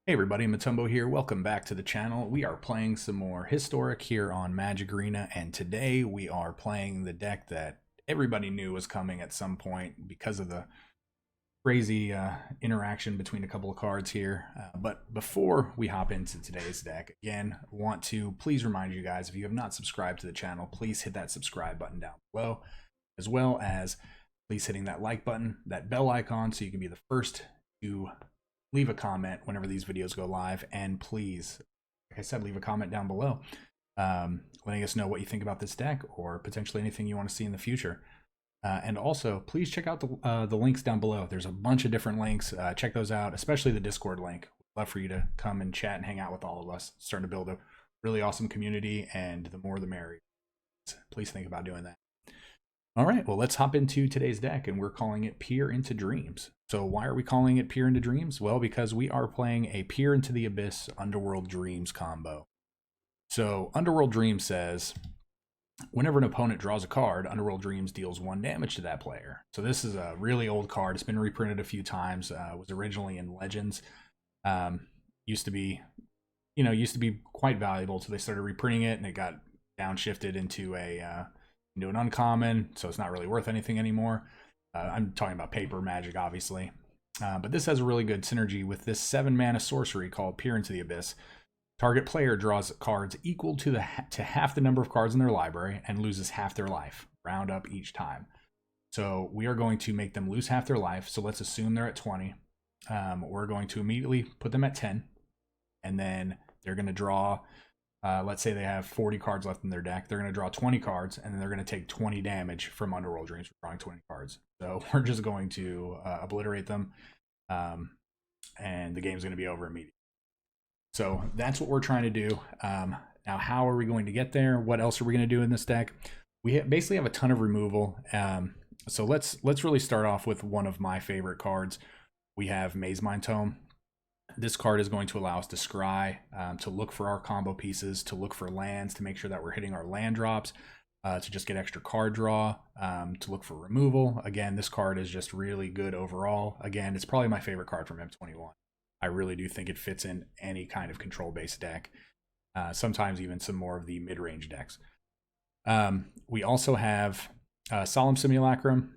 Hey everybody, Matumbo here. Welcome back to the channel. We are playing some more Historic here on Magic Arena, and today we are playing the deck that everybody knew was coming at some point because of the crazy interaction between a couple of cards here. But before we hop into today's deck, again, want to please remind you guys, if you have not subscribed to the channel, please hit that subscribe button down below, as well as please hitting that like button, that bell icon, so you can be the first to leave a comment whenever these videos go live, and please, like I said, leave a comment down below letting us know what you think about this deck or potentially anything you want to see in the future. And also, please check out the links down below. There's a bunch of different links. Check those out, especially the Discord link. We'd love for you to come and chat and hang out with all of us. Starting to build a really awesome community, and the more the merrier. Please think about doing that. All right, well, let's hop into today's deck, and we're calling it Peer into Dreams. So why are we calling it Peer into Dreams? Well, because we are playing a Peer into the Abyss Underworld Dreams combo. So Underworld Dreams says, whenever an opponent draws a card, Underworld Dreams deals 1 damage to that player. So this is a really old card. It's been reprinted a few times. Was originally in Legends. Used to be quite valuable. So they started reprinting it, and it got downshifted into an uncommon, so it's not really worth anything anymore. I'm talking about paper Magic, obviously. But this has a really good synergy with this 7-mana sorcery called Peer into the Abyss. Target player draws cards equal to half the number of cards in their library and loses half their life, round up each time. So we are going to make them lose half their life. So let's assume they're at 20. We're going to immediately put them at 10, and then they're going to draw. Let's say they have 40 cards left in their deck. They're going to draw 20 cards, and then they're going to take 20 damage from Underworld Dreams for drawing 20 cards. So we're just going to obliterate them, and the game's going to be over immediately. So that's what we're trying to do. Now, how are we going to get there? What else are we going to do in this deck? We basically have a ton of removal. So let's really start off with one of my favorite cards. We have Mazemind Tome. This card is going to allow us to scry, to look for our combo pieces, to look for lands, to make sure that we're hitting our land drops, to just get extra card draw, to look for removal. Again, this card is just really good overall. Again, it's probably my favorite card from M21. I really do think it fits in any kind of control-based deck, sometimes even some more of the mid-range decks. We also have Solemn Simulacrum.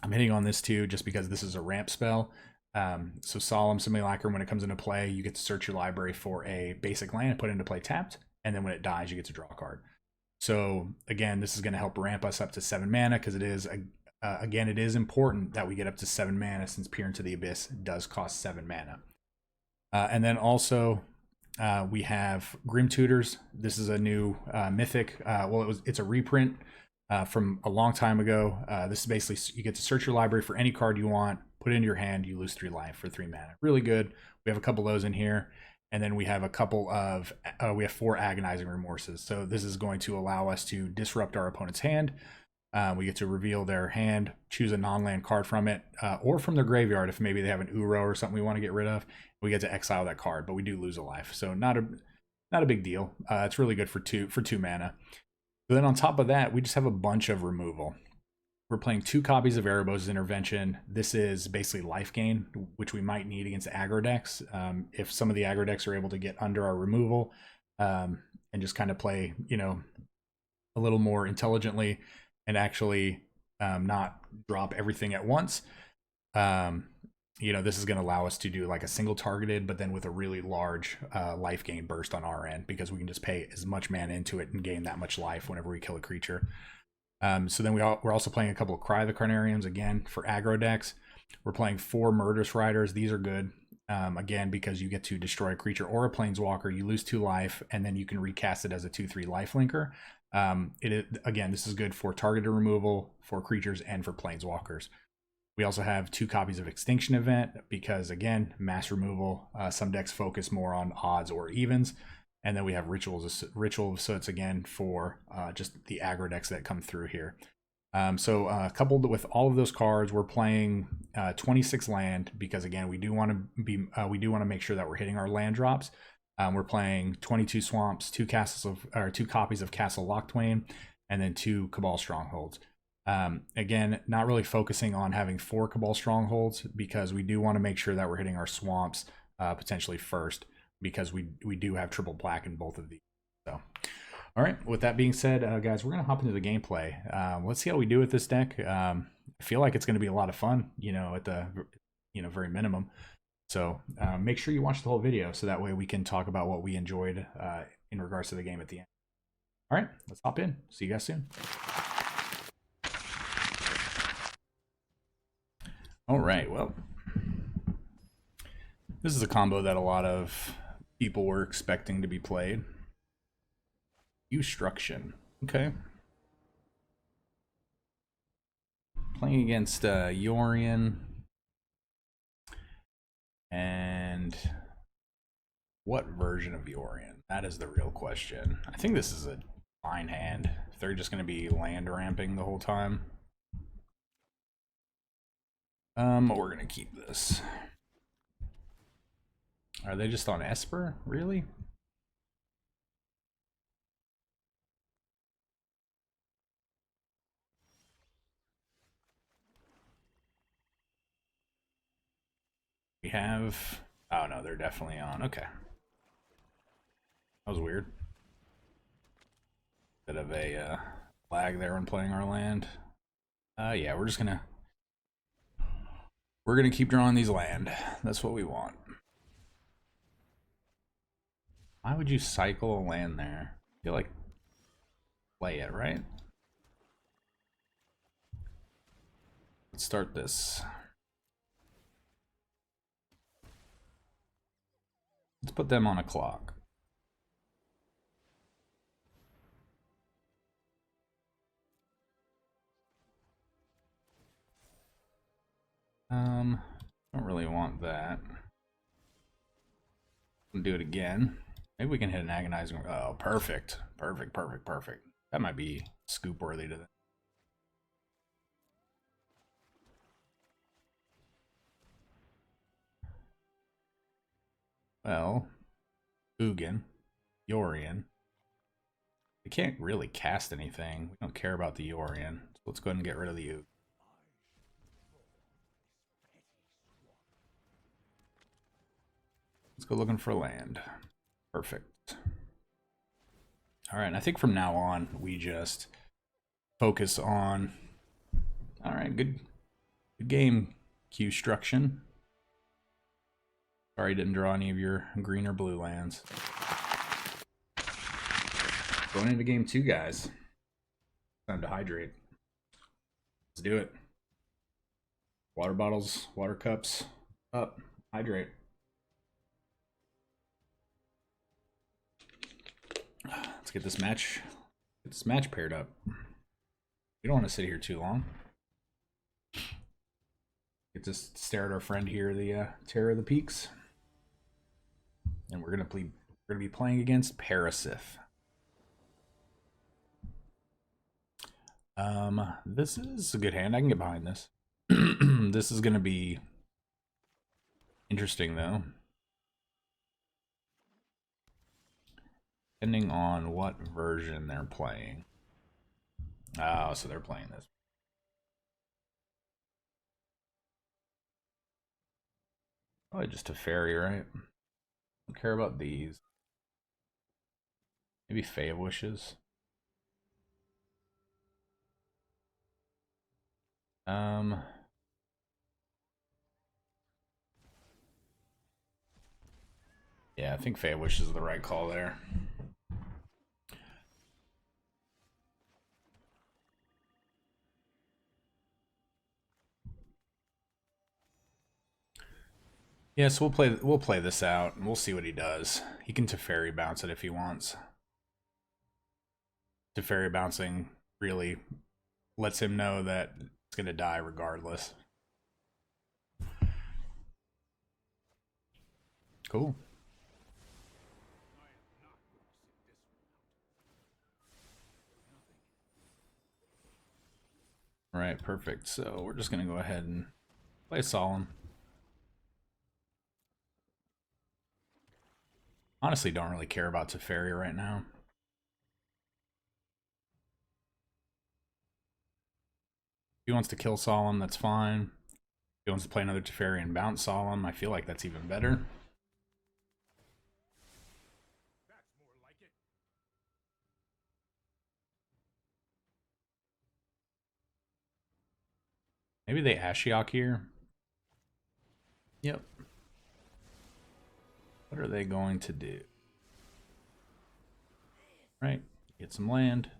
I'm hitting on this too just because this is a ramp spell. So Solemn Simulacrum, when it comes into play, you get to search your library for a basic land and put it into play tapped, and then when it dies, you get to draw a card. So again, this is going to help ramp us up to 7 mana, because it is, again, it is important that we get up to 7 mana, since Peer into the Abyss does cost 7 mana. And then also we have Grim Tutors. This is a new mythic. It's a reprint from a long time ago. This is basically, you get to search your library for any card you want, put it into your hand, you lose 3 life for 3 mana. Really good. We have a couple of those in here. And then we have a couple of, we have 4 Agonizing Remorses. So this is going to allow us to disrupt our opponent's hand. We get to reveal their hand, choose a non-land card from it, or from their graveyard if maybe they have an Uro or something we want to get rid of. We get to exile that card, but we do lose a life. So not a big deal. It's really good for 2 mana. But then on top of that, we just have a bunch of removal. We're playing 2 copies of Erebos' Intervention. This is basically life gain, which we might need against aggro decks. If some of the aggro decks are able to get under our removal and just kind of play, a little more intelligently and actually not drop everything at once, this is going to allow us to do like a single targeted, but then with a really large life gain burst on our end, because we can just pay as much mana into it and gain that much life whenever we kill a creature. So then we're also playing a couple of Cry the Carnariums, again, for aggro decks. We're playing 4 Murderous Riders. These are good, again, because you get to destroy a creature or a planeswalker. You lose 2 life, and then you can recast it as a 2/3 lifelinker. Again, this is good for targeted removal, for creatures, and for planeswalkers. We also have 2 copies of Extinction Event, because, again, mass removal. Some decks focus more on odds or evens. And then we have Ritual of Soots, again, for just the aggro decks that come through here. Coupled with all of those cards, we're playing 26 land, because again, we do want to make sure that we're hitting our land drops. We're playing 22 Swamps, 2 copies of Castle Locthwain, and then 2 Cabal Strongholds. Again, not really focusing on having 4 Cabal Strongholds, because we do want to make sure that we're hitting our swamps potentially first, because we do have triple black in both of these. So, all right. With that being said, guys, we're gonna hop into the gameplay. Let's see how we do with this deck. I feel like it's gonna be a lot of fun. At the very minimum. So make sure you watch the whole video so that way we can talk about what we enjoyed in regards to the game at the end. All right, let's hop in. See you guys soon. All right, well, this is a combo that a lot of people were expecting to be played. Destruction. Okay. Playing against Yorion. And what version of Yorion? That is the real question. I think this is a fine hand. If they're just going to be land ramping the whole time. We're going to keep this. Are they just on Esper? Really? We have... Oh, no, they're definitely on. Okay. That was weird. Bit of a lag there when playing our land. Yeah, we're just gonna... We're gonna keep drawing these land. That's what we want. Why would you cycle a land there? I feel like... Play it, right? Let's start this. Let's put them on a clock. Don't really want that. I'll do it again. Maybe we can hit an agonizing. Oh, perfect. Perfect, perfect, perfect. That might be scoop worthy to them. Well, Ugin, Yorion. We can't really cast anything. We don't care about the Yorion. So let's go ahead and get rid of the Ugin. Let's go looking for land. Perfect. All right, and I think from now on, we just focus on... All right, good game, Q-Struction. Sorry, didn't draw any of your green or blue lands. Going into game 2, guys. Time to hydrate. Let's do it. Water bottles, water cups, up. Hydrate. Let's get this match paired up. We don't want to sit here too long. Get to stare at our friend here, the Terror of the Peaks. And we're gonna be playing against Parasith. This is a good hand. I can get behind this. This is gonna be interesting though. Depending on what version they're playing. Oh, so they're playing this. Probably just a fairy, right? Don't care about these. Maybe Fae of Wishes. Yeah, I think Fae of Wishes is the right call there. Yeah, so we'll play this out and we'll see what he does. He can Teferi bounce it if he wants. Teferi bouncing really lets him know that it's gonna die regardless. Cool. All right, perfect. So we're just gonna go ahead and play Solemn. Honestly, don't really care about Teferi right now. If he wants to kill Solemn, that's fine. If he wants to play another Teferi and bounce Solemn, I feel like that's even better. Maybe they Ashiok here. Yep. What are they going to do? Right. Get some land.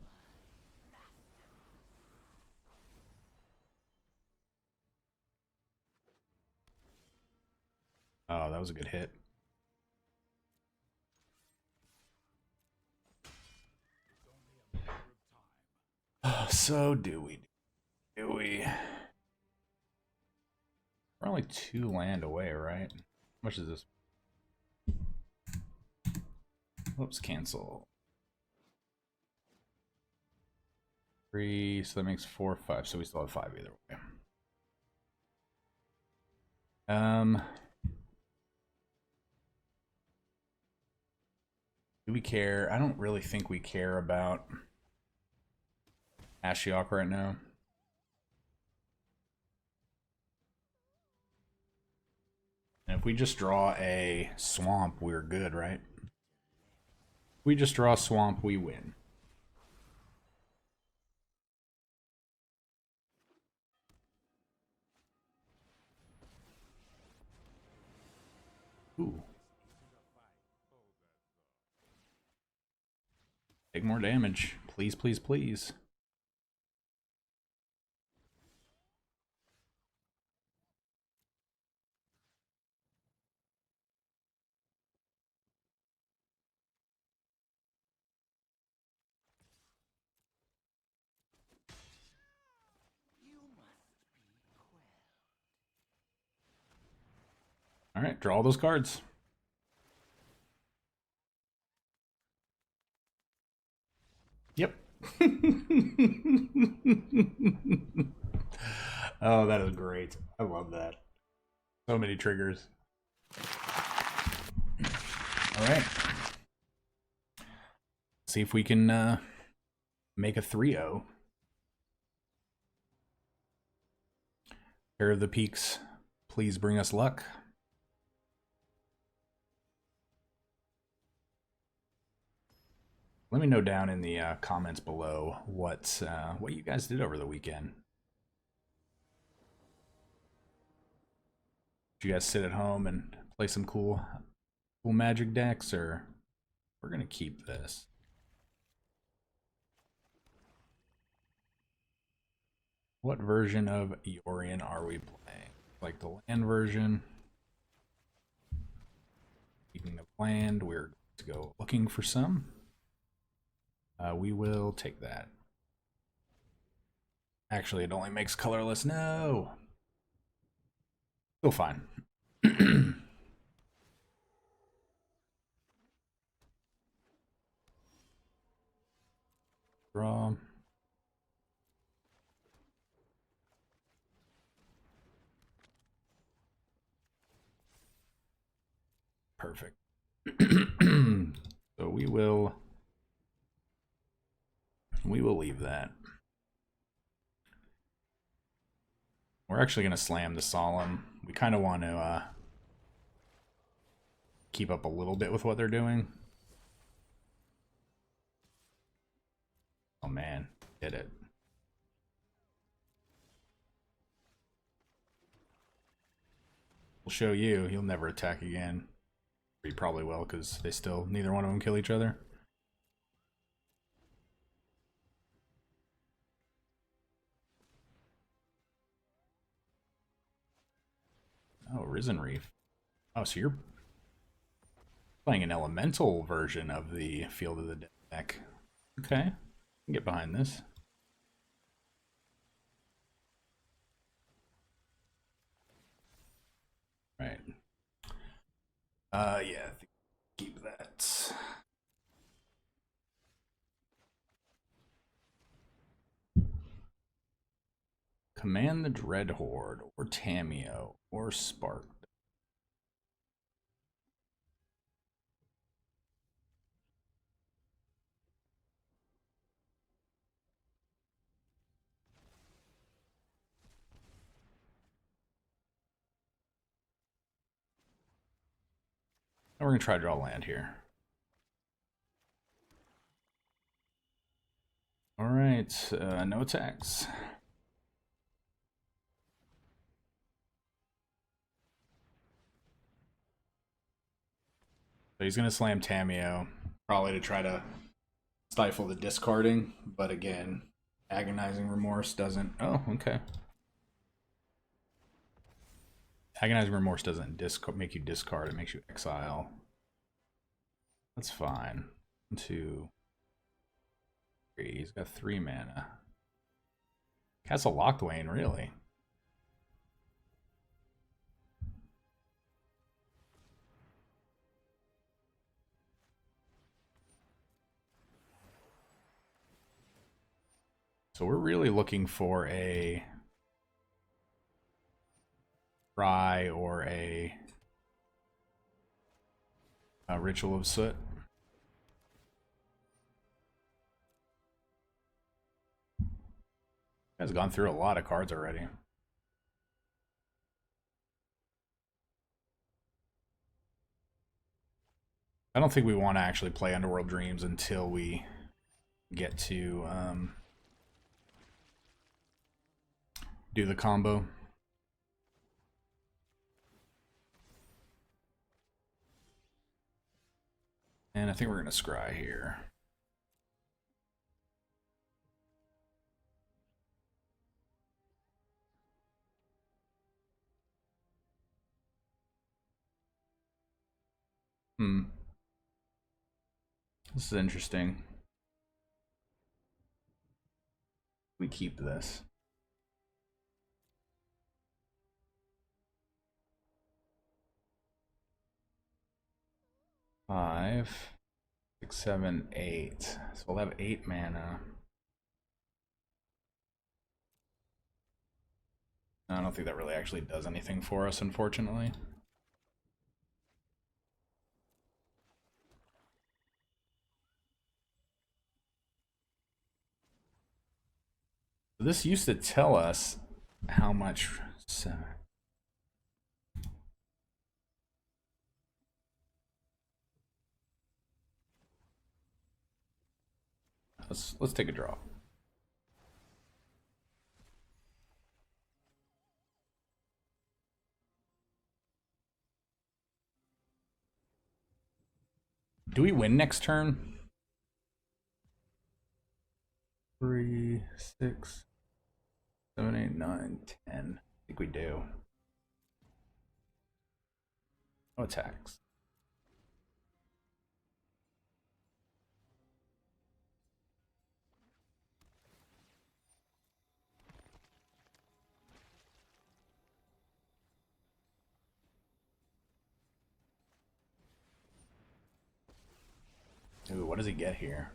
Oh, that was a good hit. So do we? We're only 2 land away, right? How much is this? Whoops, cancel. 3, so that makes 4, 5. So we still have 5 either way. Do we care? I don't really think we care about Ashiok right now. And if we just draw a swamp, we're good, right? If we just draw a swamp, we win. Ooh. Take more damage. Please, please, please. All right, draw all those cards. Yep. Oh, that is great. I love that. So many triggers. All right. See if we can make a 3-0. Pair of the Peaks, please bring us luck. Let me know down in the comments below what you guys did over the weekend. Did you guys sit at home and play some cool Magic decks, or we're gonna keep this? What version of Yorion are we playing? Like the land version? Speaking of land, we're going to go looking for some. We will take that. Actually, it only makes colorless. No! Still fine. Draw. Perfect. So we will leave that. We're actually going to slam the Solemn. We kind of want to keep up a little bit with what they're doing. Oh man, did it. We'll show you. He'll never attack again. He probably will, because they still, neither one of them kill each other. Oh, Risen Reef. Oh, so you're playing an elemental version of the Field of the Dead deck. Okay, I can get behind this. Right. Yeah, keep that. Command the Dread Horde, or Tameo, or Spark. And we're going to try to draw land here. Alright, no attacks. So he's going to slam Tameo, probably to try to stifle the discarding, but again, Agonizing Remorse doesn't... Oh, okay. Agonizing Remorse doesn't make you discard, it makes you exile. That's fine. 1, 2, 3. He's got 3 mana. Castle Locthwain, really? So we're really looking for a Rye or a Ritual of Soot. Has gone through a lot of cards already. I don't think we want to actually play Underworld Dreams until we get to do the combo. And I think we're going to scry here. This is interesting. We keep this. Five, 6, 7, 8. So we'll have 8 mana. I don't think that really actually does anything for us, unfortunately. This used to tell us how much... Let's take a draw. Do we win next turn? 3, 6, 7, 8, 9, 10. I think we do. No attacks. Ooh, what does he get here?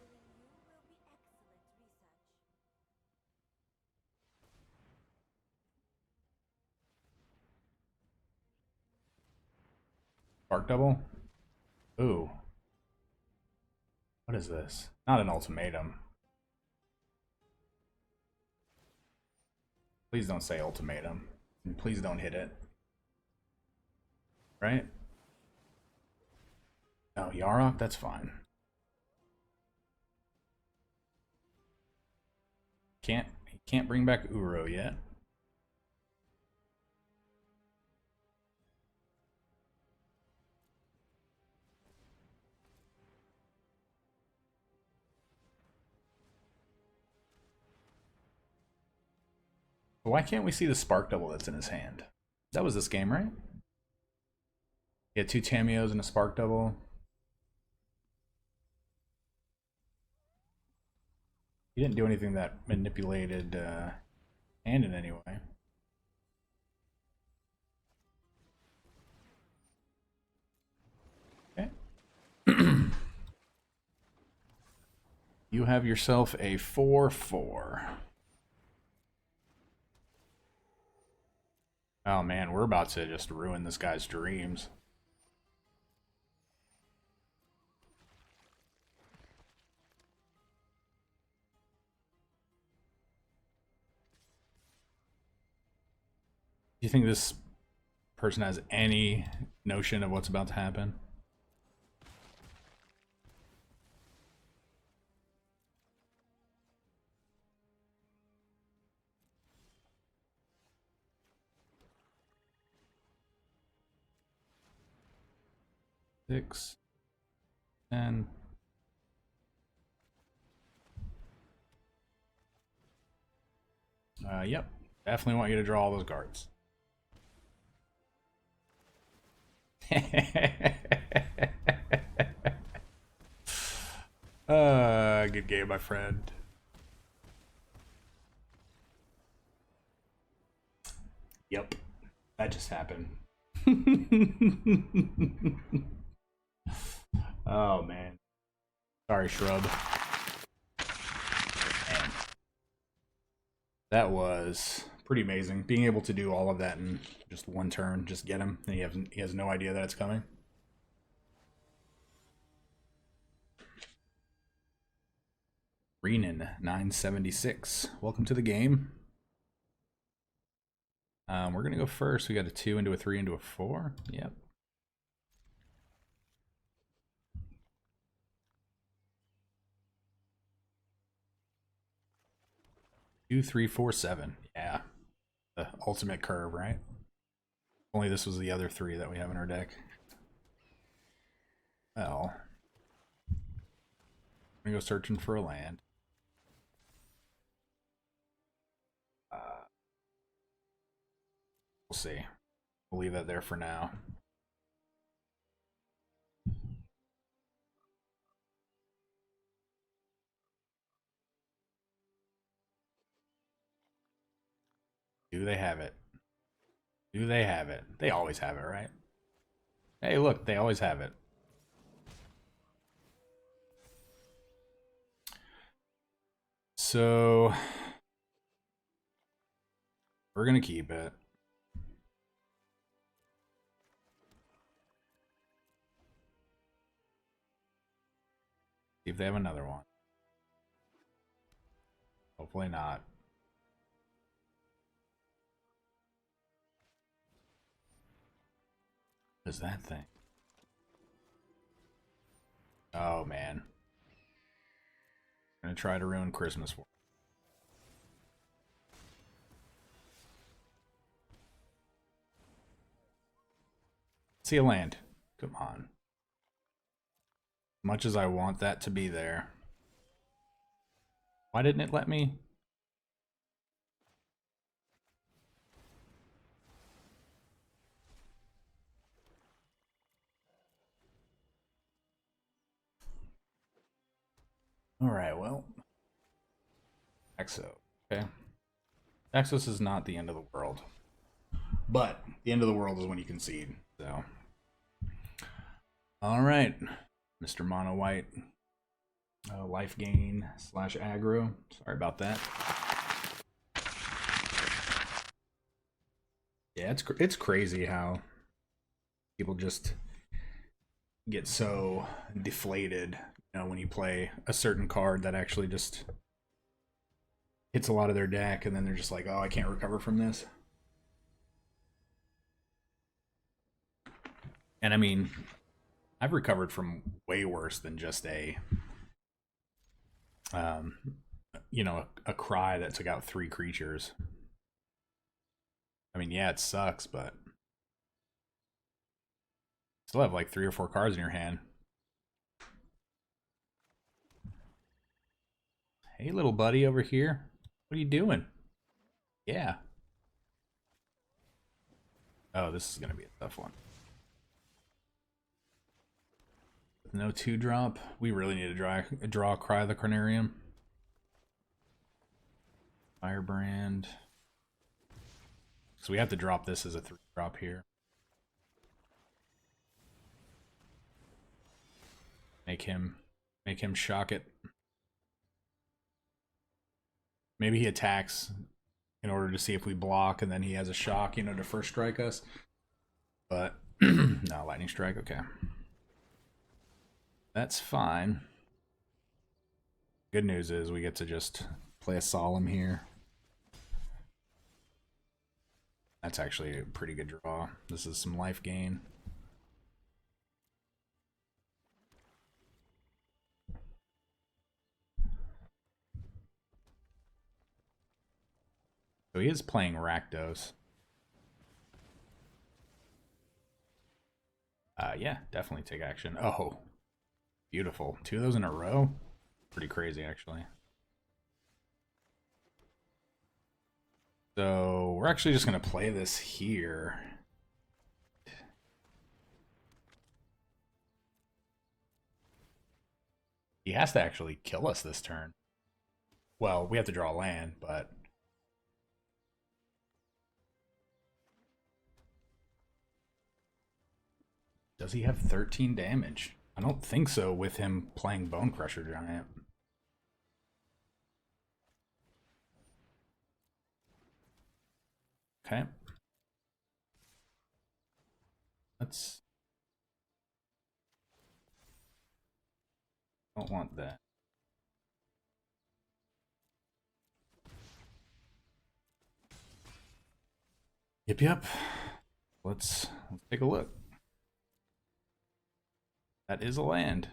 Spark double? Ooh. What is this? Not an ultimatum. Please don't say ultimatum. And please don't hit it. Right? Oh, Yarok? That's fine. He can't bring back Uro yet. Why can't we see the spark double that's in his hand? That was this game, right? He had 2 Tameos and a spark double. He didn't do anything that manipulated hand in any way. Okay. You have yourself a 4/4. Oh man, we're about to just ruin this guy's dreams. Do you think this person has any notion of what's about to happen? Six, And yep, definitely want you to draw all those cards. Good game, my friend. Yep, that just happened. Oh man, sorry, Shrub. Man. That was pretty amazing. Being able to do all of that in just one turn, just get him, and he has no idea that it's coming. Renan 976. Welcome to the game. We're gonna go first. We got a 2 into a 3 into a 4. Yep. Two, 3, 4, 7. Yeah. The ultimate curve, right? Only this was the other 3 that we have in our deck. Well, I'm gonna go searching for a land. We'll see. We'll leave that there for now. Do they have it? Do they have it? They always have it, right? Hey, look, they always have it. So we're gonna keep it. See if they have another one. Hopefully not. What is that thing? Oh man. I'm gonna try to ruin Christmas for me. See a land. Come on. Much as I want that to be there. Why didn't it let me? Alright, well. Exo. Okay. Exos is not the end of the world. But the end of the world is when you concede. So. Alright. Mr. Mono White. Life gain / aggro. Sorry about that. Yeah, it's crazy how people just get so deflated, you know, when you play a certain card that actually just hits a lot of their deck, and then they're just like, oh, I can't recover from this. And I mean, I've recovered from way worse than just a you know, a cry that took out 3 creatures. I mean, yeah, it sucks, but still have like 3 or 4 cards in your hand. Hey, little buddy over here. What are you doing? Yeah. Oh, this is going to be a tough one. No 2-drop. We really need to draw Cry the Carnarium. Firebrand. So we have to drop this as a 3-drop here. Make him shock it. Maybe he attacks in order to see if we block, and then he has a shock, you know, to first strike us. But no, lightning strike, okay. That's fine. Good news is we get to just play a Solemn here. That's actually a pretty good draw. This is some life gain. So he is playing Rakdos. Yeah, definitely take action. Oh. Beautiful. 2 of those in a row? Pretty crazy, actually. So we're actually just going to play this here. He has to actually kill us this turn. Well, we have to draw land, but... Does he have 13 damage? I don't think so with him playing Bone Crusher Giant. Okay. Let's... Don't want that. Yep. Let's take a look. That is a land.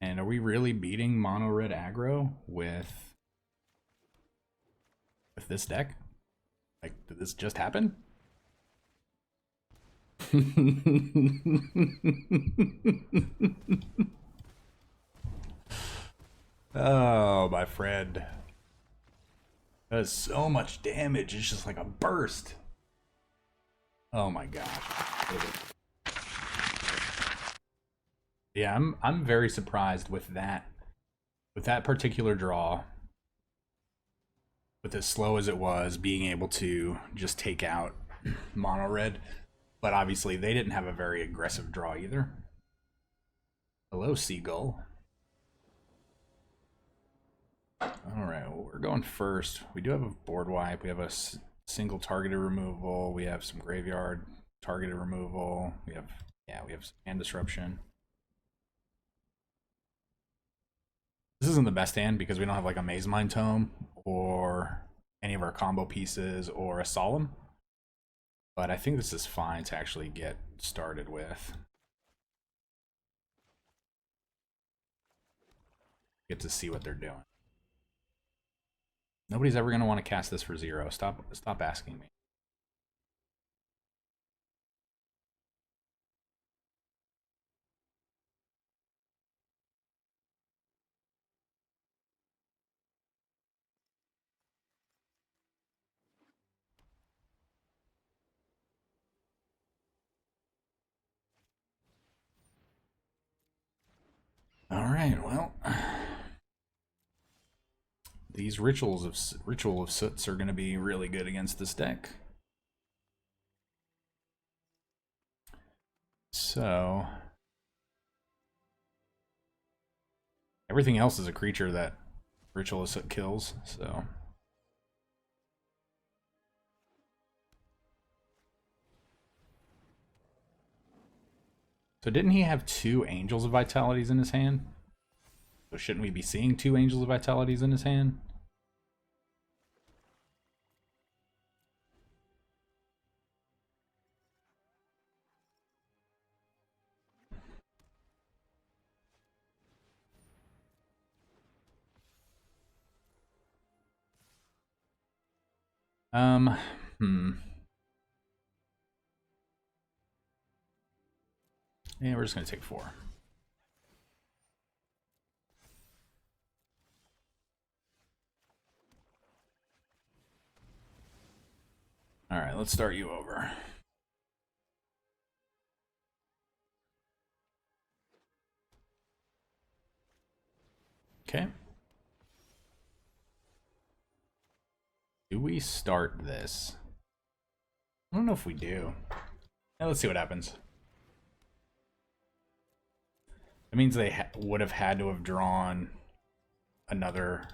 And are we really beating mono red aggro with this deck? Like, did this just happen? Oh, my friend. That is so much damage. It's just like a burst. Oh my gosh. Yeah, I'm very surprised with that particular draw. With as slow as it was, being able to just take out mono red. But obviously they didn't have a very aggressive draw either. Hello, Seagull. Alright, well, we're going first. We do have a board wipe. We have a single targeted removal. We have some graveyard targeted removal. We have some hand disruption. This isn't the best hand because we don't have like a Mazemind Tome or any of our combo pieces or a Solemn. But I think this is fine to actually get started with. Get to see what they're doing. Nobody's ever going to want to cast this for 0. Stop asking me. All right, well, these Ritual of Soots are going to be really good against this deck. So everything else is a creature that Ritual of Soot kills, so didn't he have 2 Angels of Vitalities in his hand? So shouldn't we be seeing 2 Angels of Vitalities in his hand? Yeah, we're just gonna take 4. All right, let's start you over. Okay. Do we start this? I don't know if we do. Yeah, let's see what happens. That means they would have had to have drawn another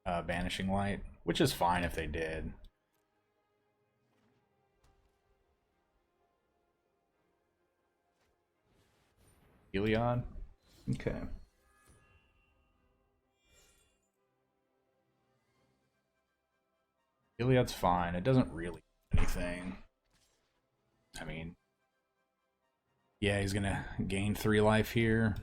Vanishing Light, which is fine if they did. Heliod? Okay. Heliod's fine. It doesn't really do anything. I mean, yeah, he's gonna gain 3 life here.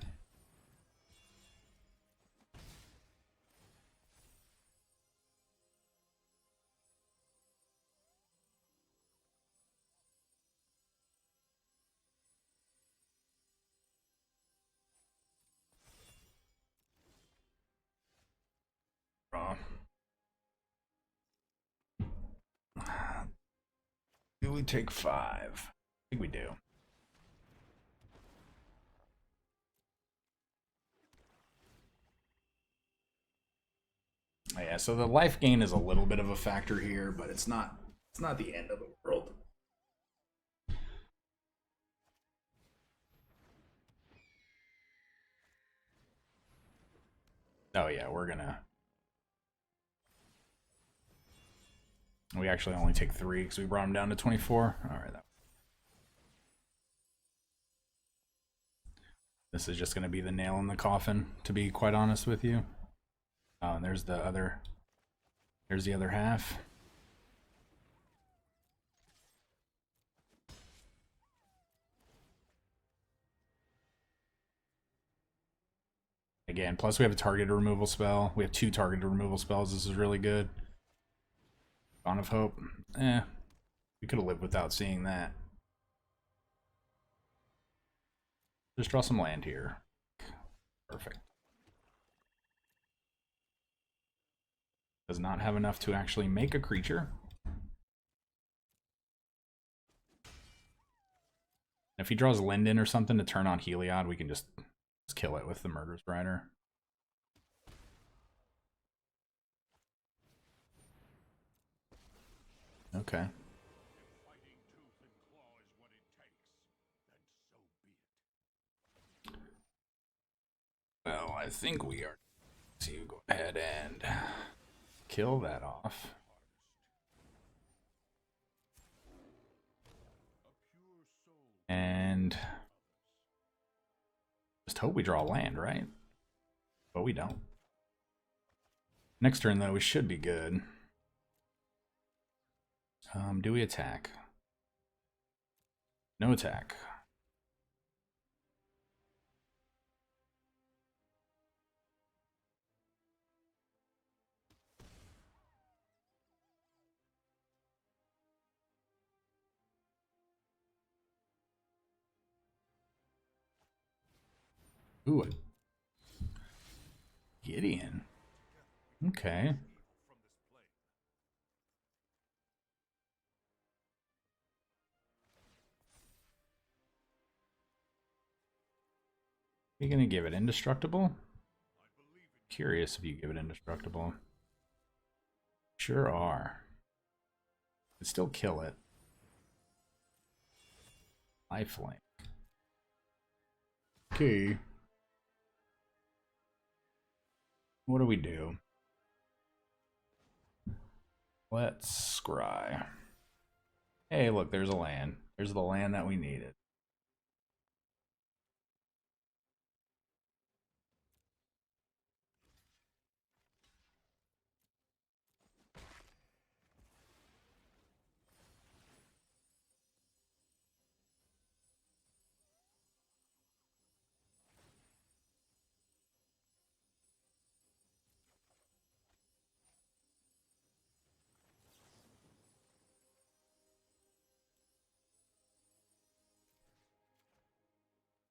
we take 5? I think we do. Oh, yeah, so the life gain is a little bit of a factor here, but it's not the end of the world. Oh yeah, we actually only take 3 because we brought him down to 24. All right. This is just going to be the nail in the coffin, to be quite honest with you. Oh, and there's the other half. Again, plus we have a targeted removal spell. We have 2 targeted removal spells. This is really good. Dawn of Hope. We could have lived without seeing that. Just draw some land here. Perfect. Does not have enough to actually make a creature. If he draws Linden or something to turn on Heliod, we can just kill it with the Murderous Rider. Okay. Well, I think we are to go ahead and kill that off. And just hope we draw land, right? But we don't. Next turn, though, we should be good. Do we attack? No attack. Ooh, Gideon. Okay. Are you gonna give it indestructible? Curious if you give it indestructible. Sure are. Could still kill it. Lifelink. Okay. What do we do? Let's scry. Hey, look, there's a land. There's the land that we needed.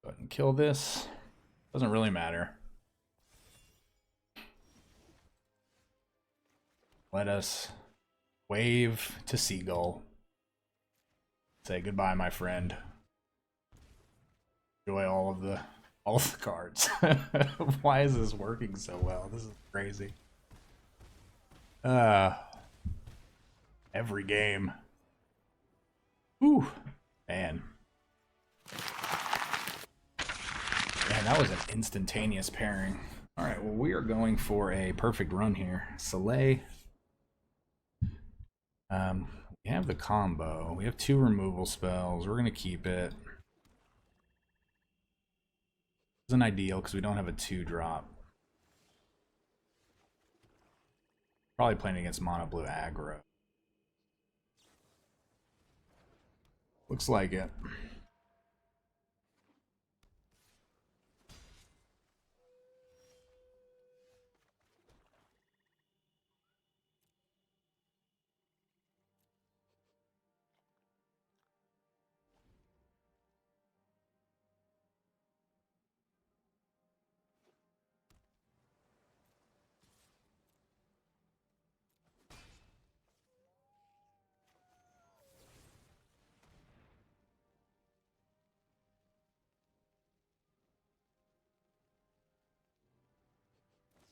Go ahead and kill this. Doesn't really matter. Let us wave to Seagull. Say goodbye, my friend. Enjoy all of the cards. Why is this working so well? This is crazy. Every game. Ooh, man. Man, that was an instantaneous pairing. All right, well, we are going for a perfect run here. Soleil. We have the combo. We have 2 removal spells. We're gonna keep it. Isn't ideal because we don't have a 2-drop. Probably playing against mono blue aggro. Looks like it.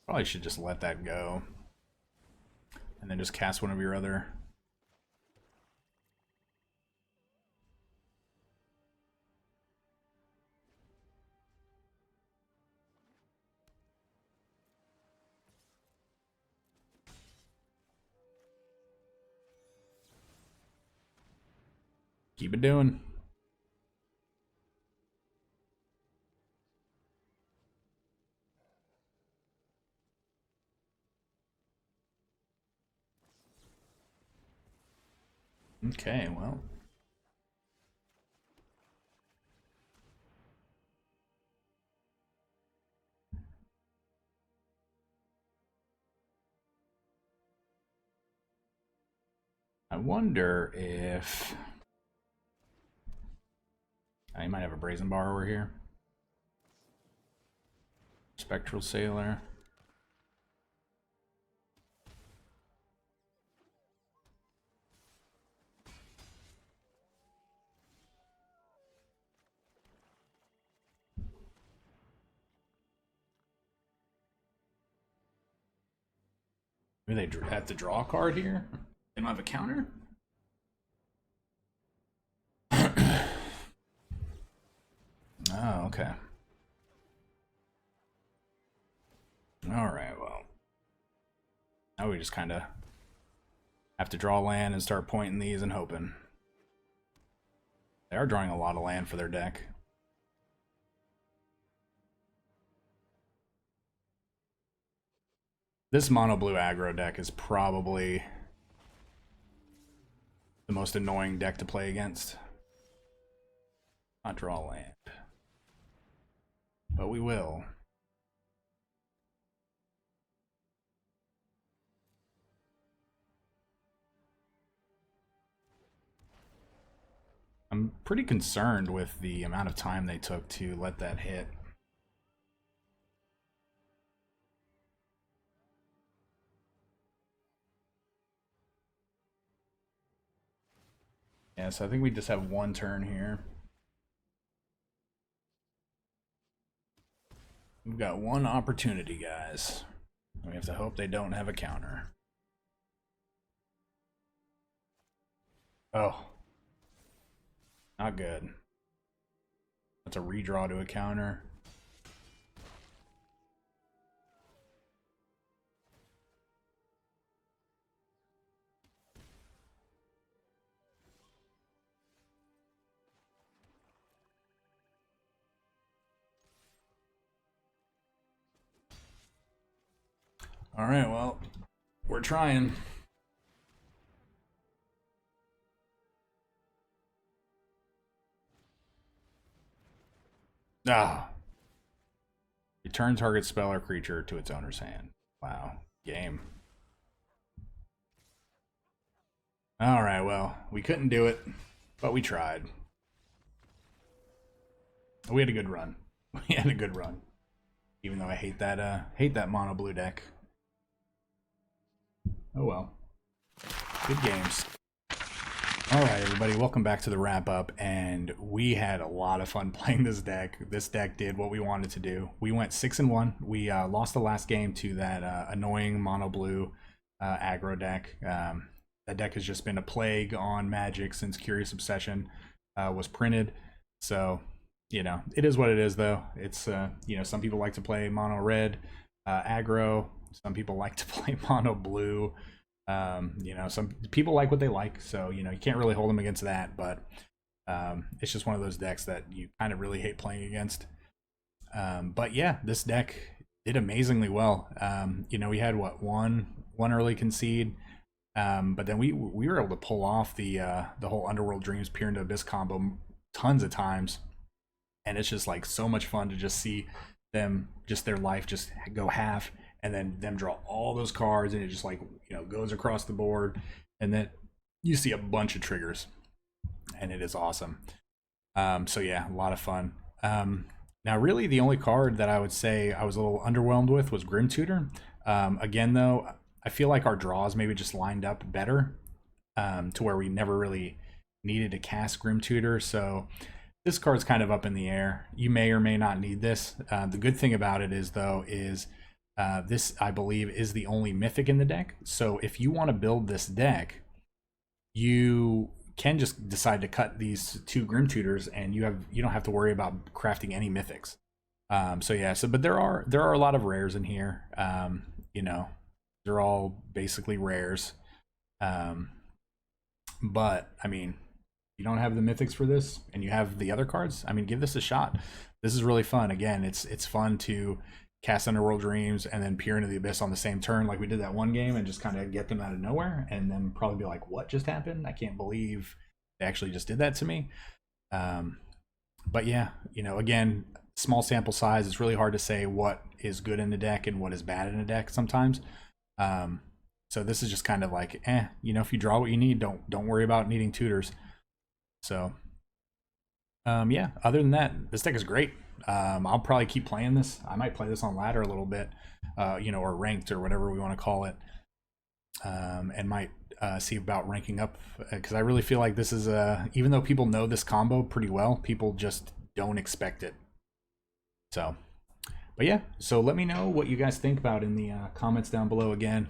Probably should just let that go. And then just cast one of your other... Keep it doing. Okay, well. I wonder if... I might have a Brazen Bar over here. Spectral Sailor. Maybe they have to draw a card here? They don't have a counter? Oh, okay. Alright, well. Now we just kind of have to draw land and start pointing these and hoping. They are drawing a lot of land for their deck. This mono blue aggro deck is probably the most annoying deck to play against. Not draw land. But we will. I'm pretty concerned with the amount of time they took to let that hit. Yeah, so I think we just have one turn here. We've got one opportunity, guys. We have to hope they don't have a counter. Oh. Not good. That's a redraw to a counter. All right, well, we're trying. Ah. Return target spell or creature to its owner's hand. Wow. Game. All right, well, we couldn't do it, but we tried. We had a good run. We had a good run. Even though I hate that mono blue deck. Oh well. Good games. Alright everybody, welcome back to the wrap up, and we had a lot of fun playing this deck. This deck did what we wanted to do. We went 6-1. We lost the last game to that annoying mono blue aggro deck. That deck has just been a plague on Magic since Curious Obsession was printed. So, you know, it is what it is though. It's, you know, some people like to play mono red aggro. Some people like to play mono blue. You know, some people like what they like, so you know you can't really hold them against that. But it's just one of those decks that you kind of really hate playing against. But yeah, this deck did amazingly well. You know, we had one early concede, but then we were able to pull off the whole Underworld Dreams Peer into Abyss combo tons of times, and it's just like so much fun to just see them, just their life just go half, and then them draw all those cards, and it just like, you know, goes across the board, and then you see a bunch of triggers, and it is awesome. So yeah, a lot of fun. Now really the only card that I would say I was a little underwhelmed with was Grim Tutor. Again though, I feel like our draws maybe just lined up better, to where we never really needed to cast Grim Tutor, so this card's kind of up in the air. You may or may not need this. The good thing about it is though is This, I believe, is the only mythic in the deck. So if you want to build this deck, you can just decide to cut these 2 Grim Tutors, and you don't have to worry about crafting any mythics. So yeah, but there are a lot of rares in here. You know, they're all basically rares. But I mean, you don't have the mythics for this, and you have the other cards. I mean, give this a shot. This is really fun. Again, it's fun to cast Underworld Dreams and then peer into the abyss on the same turn, like we did that one game, and just kind of get them out of nowhere, and then probably be like, "What just happened? I can't believe they actually just did that to me." But yeah, you know, again, small sample size. It's really hard to say what is good in the deck and what is bad in a deck sometimes. So this is just kind of like, you know, if you draw what you need, don't worry about needing tutors. So yeah, other than that, this deck is great. I'll probably keep playing this. I might play this on ladder a little bit, you know, or ranked or whatever we want to call it, and might see about ranking up, because I really feel like this is even though people know this combo pretty well, people just don't expect it. So, but yeah, so let me know what you guys think about in the comments down below. Again,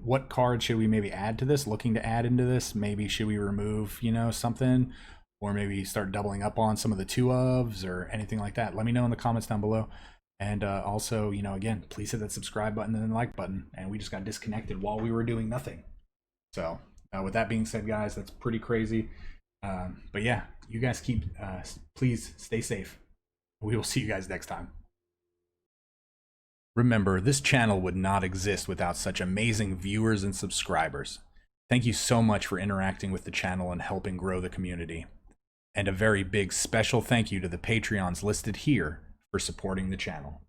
what card should we maybe add to this, looking to add into this? Maybe should we remove, you know, something, or maybe start doubling up on some of the 2-ofs or anything like that? Let me know in the comments down below. And also, you know, again, please hit that subscribe button and the like button. And we just got disconnected while we were doing nothing. So with that being said, guys, that's pretty crazy. But yeah, you guys please stay safe. We will see you guys next time. Remember, this channel would not exist without such amazing viewers and subscribers. Thank you so much for interacting with the channel and helping grow the community. And a very big special thank you to the Patreons listed here for supporting the channel.